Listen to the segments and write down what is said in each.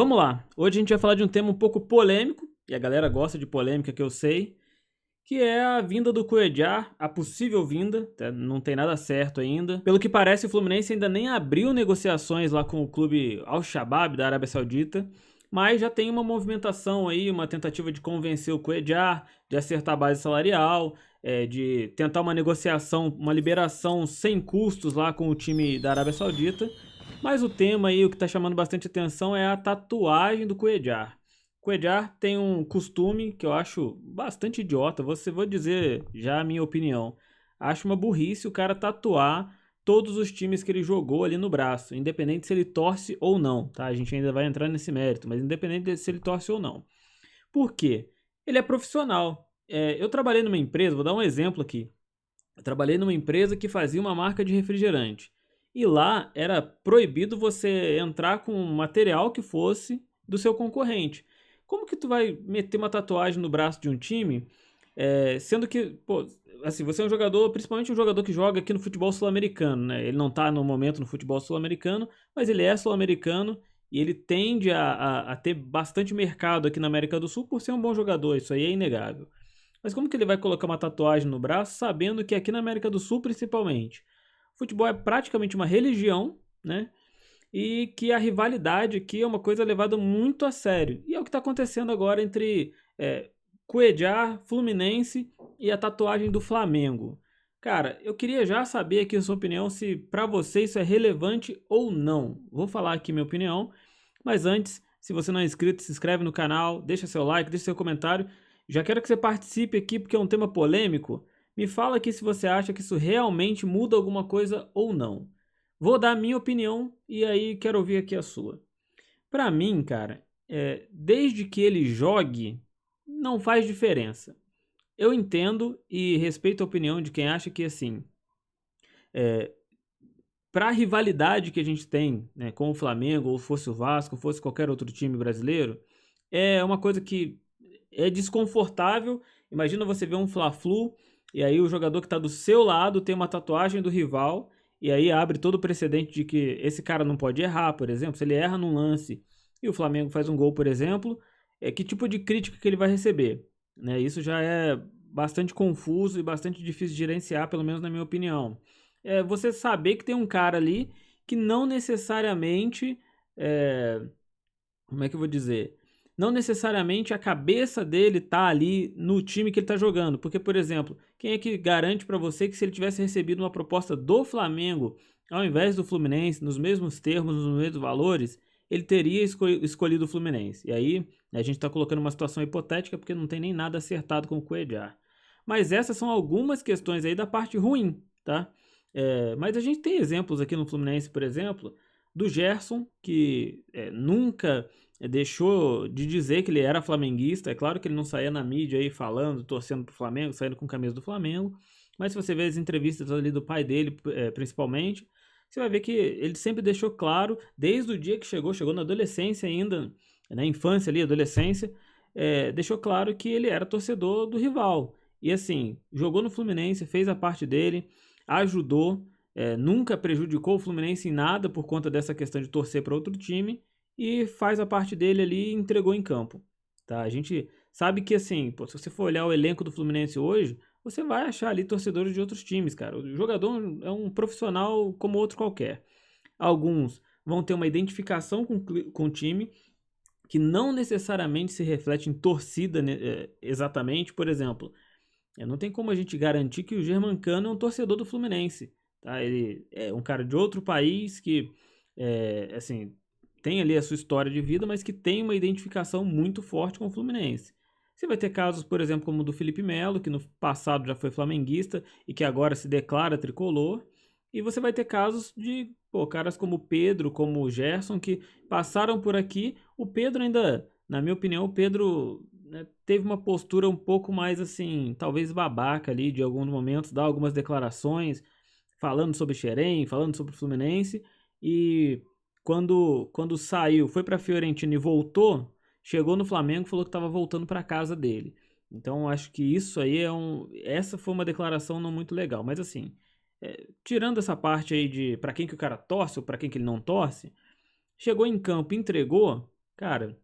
Vamos lá, hoje a gente vai falar de um tema um pouco polêmico, e a galera gosta de polêmica que eu sei, que é a vinda do Cuéllar, a possível vinda, não tem nada certo ainda. Pelo que parece, o Fluminense ainda nem abriu negociações lá com o clube Al-Shabaab da Arábia Saudita, mas já tem uma movimentação aí, uma tentativa de convencer o Cuéllar, de acertar a base salarial, de tentar uma negociação, uma liberação sem custos lá com o time da Arábia Saudita. Mas o tema aí, o que está chamando bastante atenção é a tatuagem do Cuéllar. Cuéllar tem um costume que eu acho bastante idiota, vou dizer já a minha opinião. Acho uma burrice o cara tatuar todos os times que ele jogou ali no braço, independente se ele torce ou não, tá? A gente ainda vai entrar nesse mérito, mas independente de se ele torce ou não. Por quê? Ele é profissional. Eu trabalhei numa empresa, vou dar um exemplo aqui. Eu trabalhei numa empresa que fazia uma marca de refrigerante. E lá era proibido você entrar com um material que fosse do seu concorrente. Como que tu vai meter uma tatuagem no braço de um time, sendo que, pô, assim, você é um jogador, principalmente um jogador que joga aqui no futebol sul-americano, né? Ele não tá no momento no futebol sul-americano, mas ele é sul-americano e ele tende a ter bastante mercado aqui na América do Sul por ser um bom jogador, isso aí é inegável. Mas como que ele vai colocar uma tatuagem no braço, sabendo que aqui na América do Sul, principalmente, o futebol é praticamente uma religião, né? E que a rivalidade aqui é uma coisa levada muito a sério. E é o que está acontecendo agora entre Cuéllar, Fluminense e a tatuagem do Flamengo. Cara, eu queria já saber aqui a sua opinião, se para você isso é relevante ou não. Vou falar aqui minha opinião, mas antes, se você não é inscrito, se inscreve no canal, deixa seu like, deixa seu comentário. Já quero que você participe aqui porque é um tema polêmico. Me fala aqui se você acha que isso realmente muda alguma coisa ou não. Vou dar a minha opinião e aí quero ouvir aqui a sua. Pra mim, cara, desde que ele jogue, não faz diferença. Eu entendo e respeito a opinião de quem acha que, assim, pra rivalidade que a gente tem, né, com o Flamengo, ou fosse o Vasco, ou fosse qualquer outro time brasileiro, é uma coisa que é desconfortável. Imagina você ver um Fla-Flu e aí o jogador que está do seu lado tem uma tatuagem do rival e aí abre todo o precedente de que esse cara não pode errar, por exemplo. Se ele erra num lance e o Flamengo faz um gol, por exemplo, que tipo de crítica que ele vai receber? Né? Isso já é bastante confuso e bastante difícil de gerenciar, pelo menos na minha opinião. Você saber que tem um cara ali que não necessariamente, é, como é que eu vou dizer? Não necessariamente a cabeça dele tá ali no time que ele tá jogando. Porque, por exemplo, quem é que garante para você que se ele tivesse recebido uma proposta do Flamengo ao invés do Fluminense, nos mesmos termos, nos mesmos valores, ele teria escolhido o Fluminense? E aí, a gente tá colocando uma situação hipotética porque não tem nem nada acertado com o Cuéllar. Mas essas são algumas questões aí da parte ruim, tá? Mas a gente tem exemplos aqui no Fluminense, por exemplo, do Gerson, que nunca deixou de dizer que ele era flamenguista. É claro que ele não saía na mídia aí falando, torcendo pro Flamengo, saindo com camisa do Flamengo. Mas se você ver as entrevistas ali do pai dele, principalmente, você vai ver que ele sempre deixou claro, desde o dia que chegou na adolescência ainda, na infância ali, adolescência, deixou claro que ele era torcedor do rival. E assim, jogou no Fluminense, fez a parte dele, ajudou, nunca prejudicou o Fluminense em nada por conta dessa questão de torcer para outro time e faz a parte dele ali e entregou em campo. Tá? A gente sabe que, assim, pô, se você for olhar o elenco do Fluminense hoje, você vai achar ali torcedores de outros times, cara. O jogador é um profissional como outro qualquer. Alguns vão ter uma identificação com o time que não necessariamente se reflete em torcida, né, exatamente. Por exemplo, não tem como a gente garantir que o Germancano é um torcedor do Fluminense. Tá? Ele é um cara de outro país que, assim, tem ali a sua história de vida, mas que tem uma identificação muito forte com o Fluminense. Você vai ter casos, por exemplo, como o do Felipe Melo, que no passado já foi flamenguista e que agora se declara tricolor. E você vai ter casos de caras como o Pedro, como o Gerson, que passaram por aqui. O Pedro ainda, na minha opinião, o Pedro, né, teve uma postura um pouco mais assim, talvez babaca ali, de alguns momentos, dar algumas declarações, falando sobre Xerém, falando sobre o Fluminense. E quando saiu, foi para Fiorentina e voltou, chegou no Flamengo e falou que estava voltando para casa dele. Então acho que isso aí essa foi uma declaração não muito legal. Mas assim, tirando essa parte aí de para quem que o cara torce ou para quem que ele não torce, chegou em campo, entregou. Cara,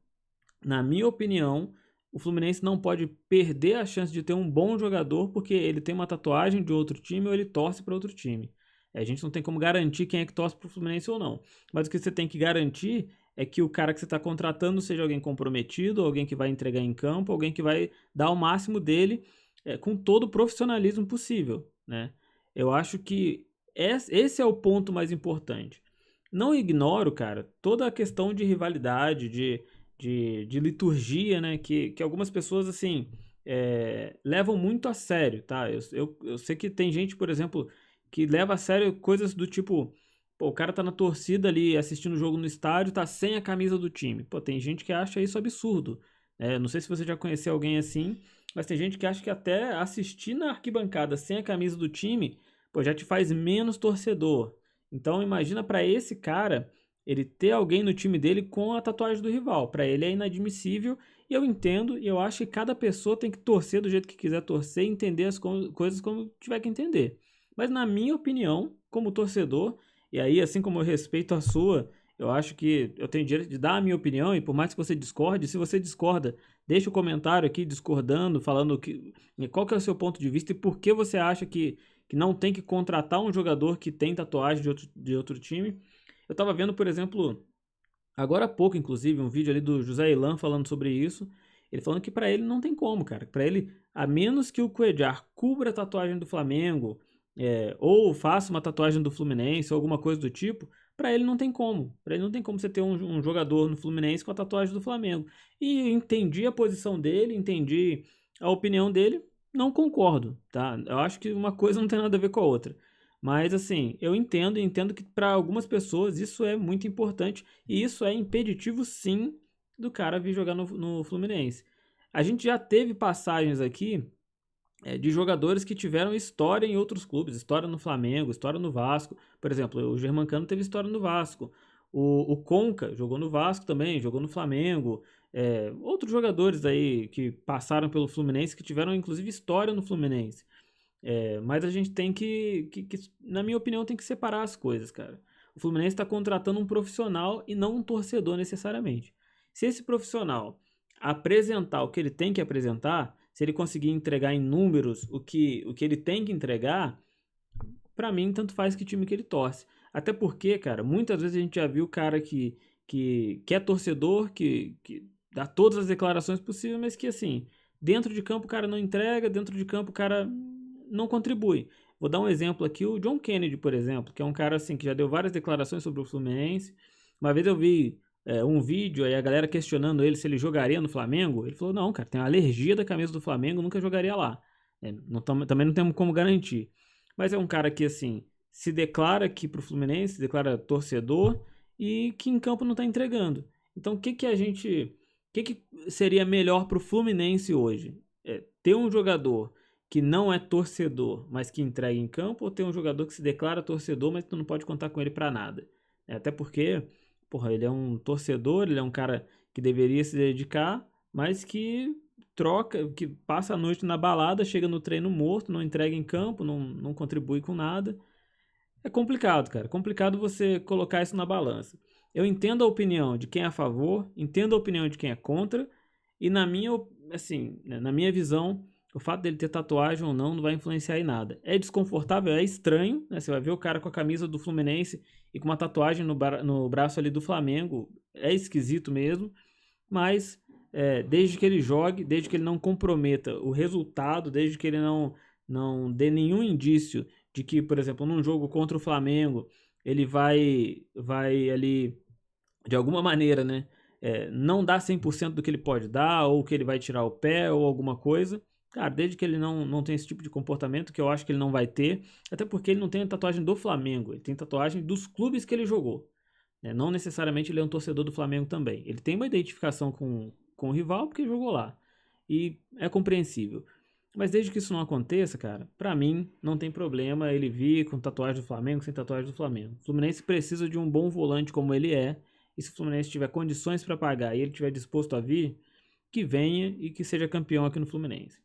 na minha opinião, o Fluminense não pode perder a chance de ter um bom jogador porque ele tem uma tatuagem de outro time ou ele torce para outro time. A gente não tem como garantir quem é que torce para o Fluminense ou não. Mas o que você tem que garantir é que o cara que você está contratando seja alguém comprometido, alguém que vai entregar em campo, alguém que vai dar o máximo dele com todo o profissionalismo possível, né? Eu acho que esse é o ponto mais importante. Não ignoro, cara, toda a questão de rivalidade, de liturgia, né? Que algumas pessoas, assim, levam muito a sério, tá? Eu sei que tem gente, por exemplo, que leva a sério coisas do tipo, pô, o cara tá na torcida ali assistindo o jogo no estádio, tá sem a camisa do time. Pô, tem gente que acha isso absurdo. Não sei se você já conheceu alguém assim, mas tem gente que acha que até assistir na arquibancada sem a camisa do time, pô, já te faz menos torcedor. Então imagina pra esse cara ele ter alguém no time dele com a tatuagem do rival. Pra ele é inadmissível e eu entendo e eu acho que cada pessoa tem que torcer do jeito que quiser torcer e entender as coisas como tiver que entender. Mas na minha opinião, como torcedor, e aí assim como eu respeito a sua, eu acho que eu tenho direito de dar a minha opinião e por mais que você discorde, se você discorda, deixa o comentário aqui discordando, falando qual que é o seu ponto de vista e por que você acha que não tem que contratar um jogador que tem tatuagem de outro time. Eu tava vendo, por exemplo, agora há pouco, inclusive, um vídeo ali do José Ilan falando sobre isso. Ele falando que pra ele não tem como, cara. Pra ele, a menos que o Cuéllar cubra a tatuagem do Flamengo, ou faça uma tatuagem do Fluminense, ou alguma coisa do tipo, pra ele não tem como. Pra ele não tem como você ter um jogador no Fluminense com a tatuagem do Flamengo. E eu entendi a posição dele, entendi a opinião dele, não concordo, tá? Eu acho que uma coisa não tem nada a ver com a outra. Mas assim, eu entendo, e entendo que para algumas pessoas isso é muito importante e isso é impeditivo sim do cara vir jogar no Fluminense. A gente já teve passagens aqui de jogadores que tiveram história em outros clubes, história no Flamengo, história no Vasco. Por exemplo, o Germancano teve história no Vasco. O Conca jogou no Vasco também, jogou no Flamengo. Outros jogadores aí que passaram pelo Fluminense, que tiveram inclusive história no Fluminense. Mas a gente tem na minha opinião, tem que separar as coisas, cara. O Fluminense está contratando um profissional e não um torcedor necessariamente. Se esse profissional apresentar o que ele tem que apresentar, se ele conseguir entregar em números o que ele tem que entregar, pra mim, tanto faz que time que ele torce. Até porque, cara, muitas vezes a gente já viu o cara que é torcedor, que dá todas as declarações possíveis, mas que, assim, dentro de campo o cara não entrega, dentro de campo o cara não contribui. Vou dar um exemplo aqui, o John Kennedy, por exemplo, que é um cara, assim, que já deu várias declarações sobre o Fluminense. Uma vez eu vi um vídeo aí a galera questionando ele se ele jogaria no Flamengo. Ele falou, não, cara, tem uma alergia da camisa do Flamengo, nunca jogaria lá. Também não temos como garantir. Mas é um cara que, assim, se declara aqui pro Fluminense, se declara torcedor e que em campo não tá entregando. Então, o que seria melhor pro Fluminense hoje? Ter um jogador que não é torcedor, mas que entrega em campo, ou ter um jogador que se declara torcedor, mas tu não pode contar com ele pra nada? Até porque, porra, ele é um torcedor, ele é um cara que deveria se dedicar, mas que troca, que passa a noite na balada, chega no treino morto, não entrega em campo, não contribui com nada. É complicado, cara. É complicado você colocar isso na balança. Eu entendo a opinião de quem é a favor, entendo a opinião de quem é contra, e assim, né, na minha visão, o fato dele ter tatuagem ou não vai influenciar em nada. É desconfortável, é estranho, né? Você vai ver o cara com a camisa do Fluminense e com uma tatuagem no braço ali do Flamengo, é esquisito mesmo, mas desde que ele jogue, desde que ele não comprometa o resultado, desde que ele não dê nenhum indício de que, por exemplo, num jogo contra o Flamengo, ele vai ali, de alguma maneira, né, não dar 100% do que ele pode dar, ou que ele vai tirar o pé, ou alguma coisa. Cara, desde que ele não tem esse tipo de comportamento, que eu acho que ele não vai ter, até porque ele não tem a tatuagem do Flamengo, ele tem tatuagem dos clubes que ele jogou. Não necessariamente ele é um torcedor do Flamengo também. Ele tem uma identificação com o rival porque jogou lá. E é compreensível. Mas desde que isso não aconteça, cara, pra mim não tem problema ele vir com tatuagem do Flamengo, sem tatuagem do Flamengo. O Fluminense precisa de um bom volante como ele é. E se o Fluminense tiver condições pra pagar e ele estiver disposto a vir, que venha e que seja campeão aqui no Fluminense.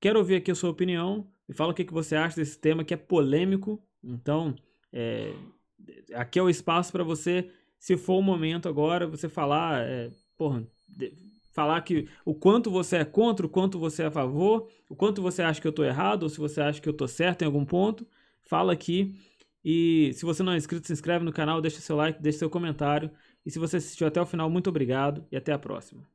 Quero ouvir aqui a sua opinião. Me fala o que você acha desse tema que é polêmico. Então, aqui é o espaço para você, se for o momento agora, você falar porra, falar que o quanto você é contra, o quanto você é a favor, o quanto você acha que eu tô errado, ou se você acha que eu tô certo em algum ponto, fala aqui. E se você não é inscrito, se inscreve no canal, deixa seu like, deixa seu comentário. E se você assistiu até o final, muito obrigado e até a próxima.